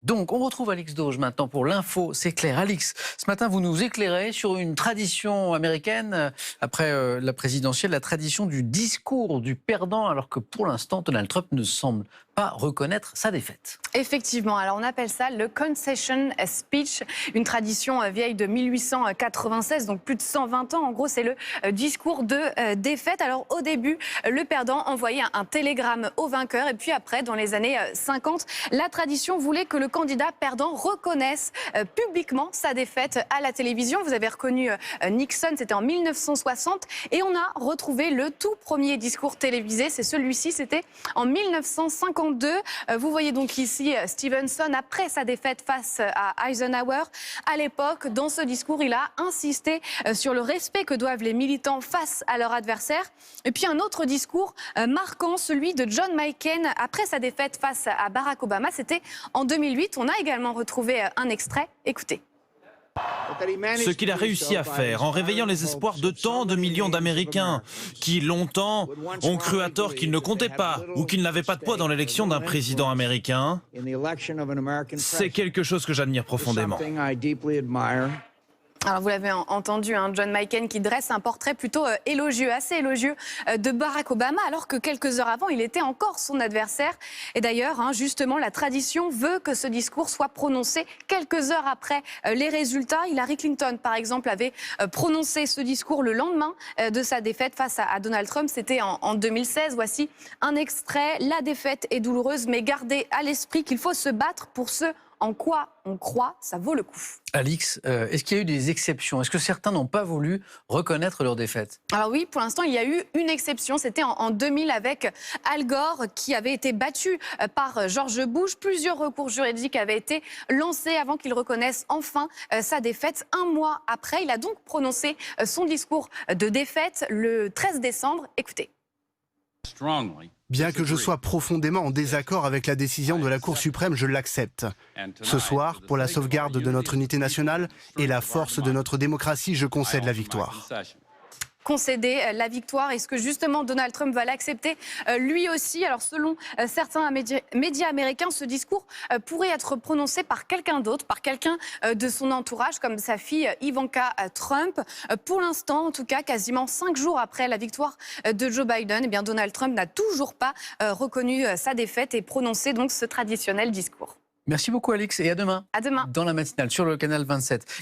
Donc, on retrouve Alix Dauge maintenant pour l'info, c'est clair. Alix, ce matin, vous nous éclairez sur une tradition américaine, après la présidentielle, la tradition du discours du perdant, alors que pour l'instant, Donald Trump ne semble pas reconnaître sa défaite. Effectivement, alors on appelle ça le concession speech, une tradition vieille de 1896, donc plus de 120 ans. En gros, c'est le discours de défaite. Alors au début, le perdant envoyait un télégramme au vainqueur et puis après, dans les années 50, la tradition voulait que le candidat perdant reconnaisse publiquement sa défaite à la télévision. Vous avez reconnu Nixon, c'était en 1960 et on a retrouvé le tout premier discours télévisé, c'est celui-ci, c'était en 1952. Vous voyez donc ici Stevenson après sa défaite face à Eisenhower. À l'époque, dans ce discours, il a insisté sur le respect que doivent les militants face à leur adversaire. Et puis un autre discours marquant, celui de John McCain après sa défaite face à Barack Obama. C'était en 2008. On a également retrouvé un extrait. Écoutez. Ce qu'il a réussi à faire en réveillant les espoirs de tant de millions d'Américains qui, longtemps, ont cru à tort qu'il ne comptait pas ou qu'il n'avait pas de poids dans l'élection d'un président américain, c'est quelque chose que j'admire profondément. Alors vous l'avez entendu, John McCain qui dresse un portrait plutôt élogieux, assez élogieux de Barack Obama, alors que quelques heures avant, il était encore son adversaire. Et d'ailleurs, justement, la tradition veut que ce discours soit prononcé quelques heures après les résultats. Hillary Clinton, par exemple, avait prononcé ce discours le lendemain de sa défaite face à Donald Trump. C'était en 2016. Voici un extrait. La défaite est douloureuse, mais gardez à l'esprit qu'il faut se battre pour ce en quoi on croit, ça vaut le coup. Alix, est-ce qu'il y a eu des exceptions? Est-ce que certains n'ont pas voulu reconnaître leur défaite? Alors oui, pour l'instant, il y a eu une exception. C'était en 2000 avec Al Gore qui avait été battu par George Bush. Plusieurs recours juridiques avaient été lancés avant qu'il reconnaisse enfin sa défaite. Un mois après, il a donc prononcé son discours de défaite le 13 décembre. Écoutez. Bien que je sois profondément en désaccord avec la décision de la Cour suprême, je l'accepte. Ce soir, pour la sauvegarde de notre unité nationale et la force de notre démocratie, je concède la victoire. Concéder la victoire. Est-ce que justement Donald Trump va l'accepter lui aussi? Alors selon certains médias américains, ce discours pourrait être prononcé par quelqu'un d'autre, par quelqu'un de son entourage, comme sa fille Ivanka Trump. Pour l'instant, en tout cas, quasiment 5 jours après la victoire de Joe Biden, eh bien, Donald Trump n'a toujours pas reconnu sa défaite et prononcé donc ce traditionnel discours. Merci beaucoup Alix et à demain. À demain. Dans la matinale sur le canal 27.